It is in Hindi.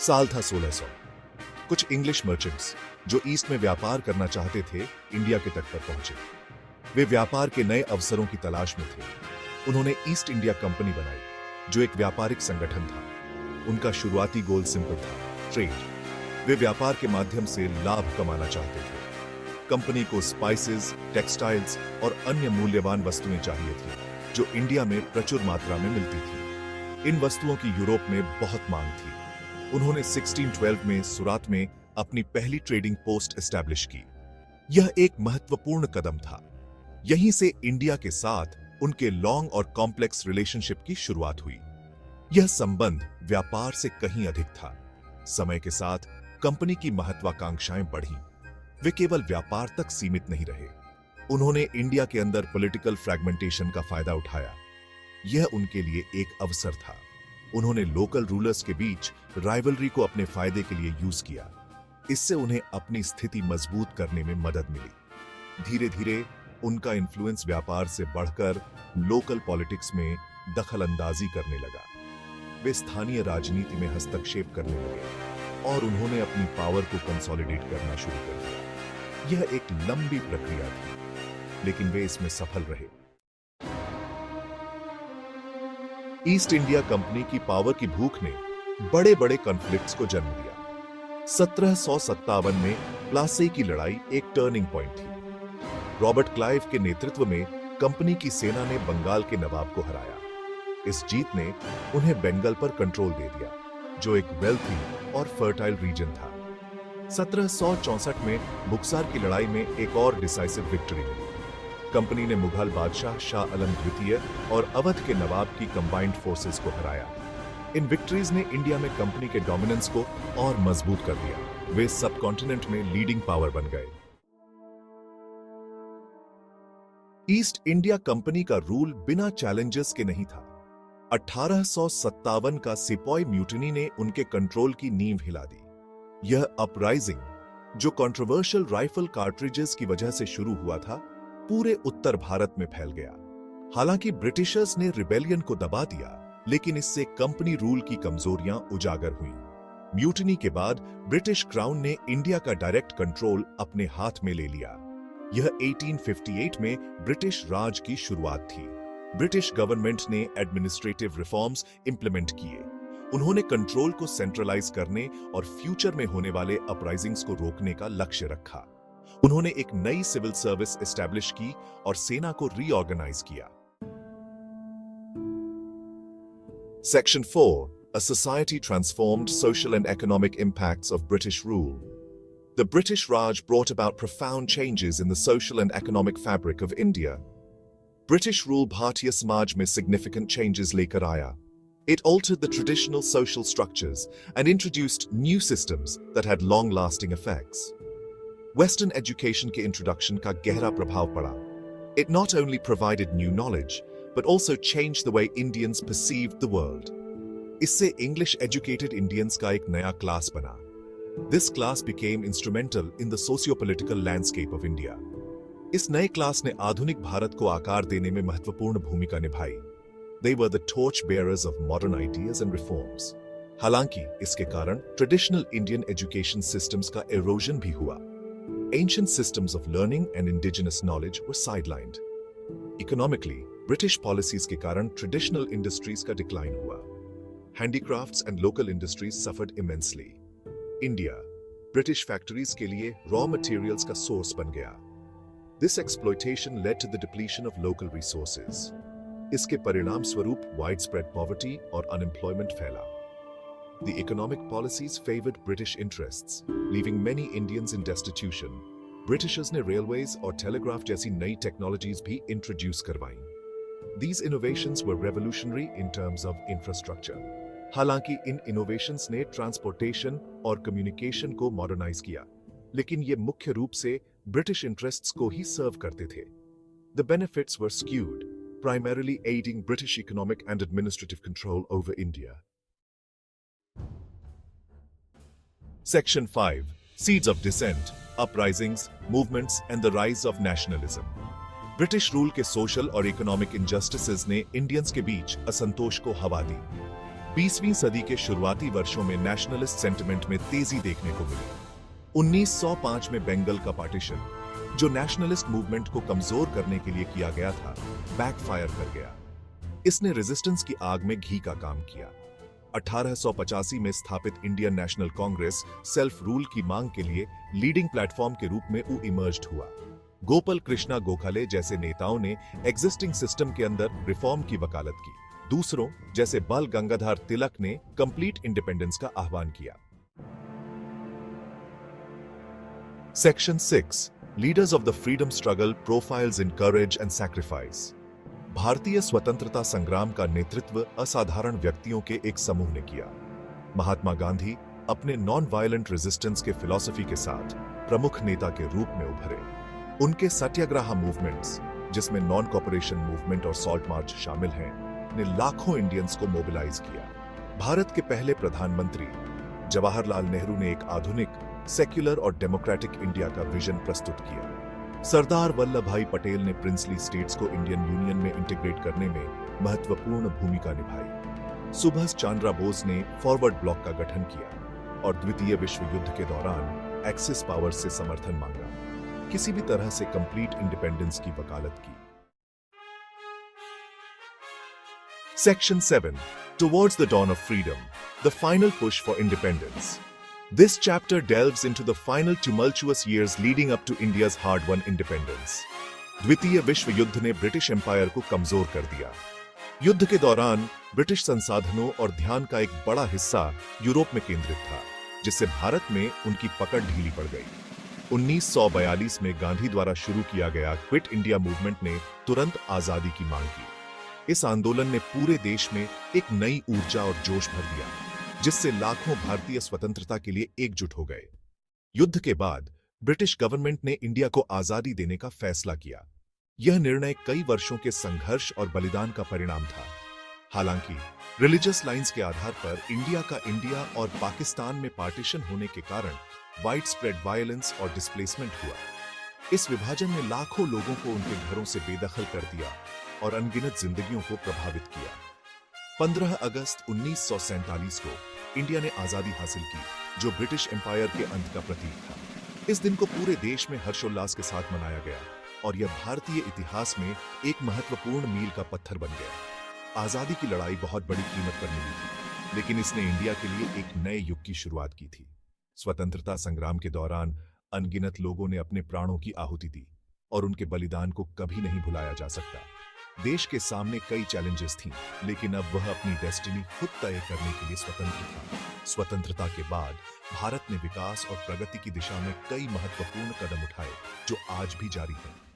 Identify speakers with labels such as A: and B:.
A: साल था 1600। कुछ इंग्लिश मर्चेंट्स जो ईस्ट में व्यापार करना चाहते थे, इंडिया के तट पर पहुंचे। वे व्यापार के नए अवसरों की तलाश में थे। उन्होंने ईस्ट इंडिया कंपनी बनाई, जो एक व्यापारिक संगठन था। उनका शुरुआती गोल सिंपल था, ट्रेड। वे व्यापार के माध्यम से लाभ कमाना चाहते थे। कंपनी को स्पाइसेस, टेक्सटाइल्स और अन्य मूल्यवान वस्तुएं चाहिए थी, जो इंडिया में प्रचुर मात्रा में मिलती थी। इन वस्तुओं की यूरोप में बहुत मांग थी। उन्होंने 1612 में सूरत में अपनी पहली ट्रेडिंग पोस्ट एस्टैब्लिश की। यह एक महत्वपूर्ण कदम था। यहीं से इंडिया के साथ उनके लॉन्ग और कॉम्प्लेक्स रिलेशनशिप की शुरुआत हुई। यह संबंध व्यापार से कहीं अधिक था। समय के साथ कंपनी की महत्वाकांक्षाएं बढ़ीं। वे केवल व्यापार तक सीमित नहीं रहे। उन्होंने इंडिया के अंदर पॉलिटिकल फ्रैगमेंटेशन का फायदा उठाया। यह उनके लिए एक अवसर था। उन्होंने लोकल रूलर्स के बीच राइवलरी को अपने फायदे के लिए यूज किया। इससे उन्हें अपनी स्थिति मजबूत करने में मदद मिली। धीरे धीरे उनका इन्फ्लुएंस व्यापार से बढ़कर लोकल पॉलिटिक्स में दखल अंदाजी करने लगा। वे स्थानीय राजनीति में हस्तक्षेप करने लगे और उन्होंने अपनी पावर को कंसोलिडेट करना शुरू कर दिया। यह एक लंबी प्रक्रिया थी, लेकिन वे इसमें सफल रहे। ईस्ट इंडिया कंपनी की पावर की भूख ने बड़े बड़े कॉन्फ्लिक्ट्स को जन्म दिया। 1757 में प्लासी की लड़ाई एक टर्निंग पॉइंट थी। रॉबर्ट क्लाइव के नेतृत्व में कंपनी की सेना ने बंगाल के नवाब को हराया। इस जीत ने उन्हें बंगाल पर कंट्रोल दे दिया, जो एक वेल्थी और फर्टाइल रीजन था। 1764 में बुक्सर की लड़ाई में एक और डिसाइसिव विक्ट्री मिली। कंपनी ने मुगल बादशाह शाह आलम द्वितीय और अवध के नवाब की कंबाइंड फोर्सेस को हराया। इन विक्ट्रीज ने इंडिया में कंपनी के डोमिनेंस को और मजबूत कर दिया। वे सब कॉन्टिनेंट में लीडिंग पावर बन गए। ईस्ट इंडिया कंपनी का रूल बिना चैलेंजेस के नहीं था। 1857 का सिपॉय म्यूटिनी ने उनके कंट्रोल की नींव हिला दी। यह अपराइजिंग, जो कंट्रोवर्शियल राइफल कार्ट्रिजेस की वजह से शुरू हुआ था, पूरे उत्तर भारत में फैल गया। हालांकि ब्रिटिशर्स ने रिबेलियन को दबा दिया, लेकिन इससे कंपनी रूल की कमजोरियां उजागर हुईं। म्यूटिनी के बाद ब्रिटिश क्राउन ने इंडिया का डायरेक्ट कंट्रोल अपने हाथ में ले लिया। यह 1858 में ब्रिटिश राज की शुरुआत थी। ब्रिटिश गवर्नमेंट ने एडमिनिस्ट्रेटिव रिफॉर्म्स इंप्लीमेंट किए। उन्होंने कंट्रोल को सेंट्रलाइज करने और फ्यूचर में होने वाले अपराइजिंग्स को रोकने का लक्ष्य रखा। उन्होंने एक नई सिविल सर्विस एस्टैब्लिश की और सेना को रीऑर्गेनाइज किया। Section 4, A society transformed social and economic impacts of British rule. The British Raj brought about profound changes in the social and economic fabric of India. British rule Bharatiya Samaj में significant changes लेकर आया. It altered the traditional social structures and introduced new systems that had long-lasting effects. Western education के introduction का गहरा प्रभाव पड़ा. It not only provided new knowledge, but also changed the way Indians perceived the world. इससे English educated Indians का एक नया क्लास बना. This class became instrumental in the socio-political landscape of India. इस नए क्लास ने आधुनिक भारत को आकार देने में महत्वपूर्ण भूमिका निभाई. They were the torch bearers of modern ideas and reforms. हालांकि इसके कारण traditional Indian education systems का erosion भी हुआ. Ancient systems of learning and indigenous knowledge were sidelined. Economically, British policies के कारण traditional industries का decline हुआ. Handicrafts and local industries suffered immensely. India, British factories के लिए raw materials का source बन गया. This exploitation led to the depletion of local resources. इसके परिणाम स्वरूप widespread poverty और unemployment फैला. The economic policies favored British interests, leaving many Indians in destitution. Britishers ने railways और telegraph जैसी नई technologies भी introduce करवाईं. These innovations were revolutionary in terms of infrastructure. हालांकि इन innovations ने transportation और communication को modernize किया, लेकिन ये मुख्य रूप से British interests को ही serve करते थे. The benefits were skewed, primarily aiding British economic and administrative control over India. Section 5, Seeds of Dissent, Uprisings, Movements and the Rise of Nationalism. British rule के सोशल और इकोनॉमिक इनजस्टिसेस ने इंडियंस के बीच असंतोष को हवा दी. 20वीं सदी के शुरुआती वर्षों में नेशनलिस्ट सेंटिमेंट में तेजी देखने को मिली। 1905 में बंगाल का पार्टीशन, जो नेशनलिस्ट मूवमेंट को कमजोर करने के लिए किया गया था, बैकफायर कर गया। इसने रेजिस्टेंस की आग में घी का काम किया। 1885 में स्थापित Indian national Congress self rule की मांग के लिए लीडिंग प्लेटफॉर्म के रूप में इमर्ज्ड हुआ। गोपाल कृष्णा गोखले जैसे नेताओं ने एग्जिस्टिंग सिस्टम के अंदर रिफॉर्म की वकालत की। दूसरों जैसे बाल गंगाधर तिलक ने कंप्लीट इंडिपेंडेंस का आह्वान किया। Section 6 leaders of the freedom struggle profiles in courage and sacrifice. भारतीय स्वतंत्रता संग्राम का नेतृत्व असाधारण व्यक्तियों के एक समूह ने किया। महात्मा गांधी अपने नॉन वायलेंट रेजिस्टेंस के फिलॉसफी के साथ प्रमुख नेता के रूप में उभरे। उनके सत्याग्रह मूवमेंट्स, जिसमें नॉन कॉपरेशन मूवमेंट और सॉल्ट मार्च शामिल हैं, ने लाखों इंडियंस को मोबिलाइज किया। भारत के पहले प्रधानमंत्री जवाहरलाल नेहरू ने एक आधुनिक, सेक्युलर और डेमोक्रेटिक इंडिया का विजन प्रस्तुत किया। सरदार वल्लभ भाई पटेल ने प्रिंसली स्टेट्स को इंडियन यूनियन में इंटीग्रेट करने में महत्वपूर्ण भूमिका निभाई। सुभाष चंद्र बोस ने फॉरवर्ड ब्लॉक का गठन किया और द्वितीय विश्व युद्ध के दौरान एक्सिस पावर से समर्थन मांगा। किसी भी तरह से कंप्लीट इंडिपेंडेंस की वकालत की। Section 7 Towards the Dawn of Freedom, the final push for independence. This chapter delves into the final tumultuous years leading up to India's hard-won independence. द्वितीय विश्व युद्ध ने ब्रिटिश एम्पायर को कमजोर कर दिया। युद्ध के दौरान ब्रिटिश संसाधनों और ध्यान का एक बड़ा हिस्सा यूरोप में केंद्रित था, जिससे भारत में उनकी पकड़ ढीली पड़ गई। 1942 में गांधी द्वारा शुरू किया गया क्विट इंडिया मूवमेंट ने तुरंत आजादी की मांग की। इस आंदोलन ने पूरे देश में एक नई ऊर्जा और जोश भर दिया, जिससे लाखों भारतीय स्वतंत्रता के लिए एकजुट हो गए। युद्ध के बाद ब्रिटिश गवर्नमेंट ने इंडिया को आजादी देने का फैसला किया। यह निर्णय कई वर्षों के संघर्ष और बलिदान का परिणाम था। हालांकि रिलीजियस लाइंस के आधार पर इंडिया और पाकिस्तान में पार्टीशन होने के कारण वाइड स्प्रेड वायलेंस और डिस्प्लेसमेंट हुआ। इस विभाजन ने लाखों लोगों को उनके घरों से बेदखल कर दिया और अनगिनत जिंदगियों को प्रभावित किया। 15 अगस्त 1947 को इंडिया ने आजादी हासिल की, जो ब्रिटिश एम्पायर के अंत का प्रतीक था। इस दिन को पूरे देश में हर्षोल्लास के साथ मनाया गया और यह भारतीय इतिहास में एक महत्वपूर्ण मील का पत्थर बन गया। आजादी की लड़ाई बहुत बड़ी कीमत पर मिली थी, लेकिन इसने इंडिया के लिए एक नए युग की शुरुआत की थी। स्वतंत्रता संग्राम के दौरान अनगिनत लोगों ने अपने प्राणों की आहुति दी और उनके बलिदान को कभी नहीं भुलाया जा सकता। देश के सामने कई चैलेंजेस थीं, लेकिन अब वह अपनी डेस्टिनी खुद तय करने के लिए स्वतंत्र था। स्वतंत्रता के बाद भारत ने विकास और प्रगति की दिशा में कई महत्वपूर्ण कदम उठाए, जो आज भी जारी हैं।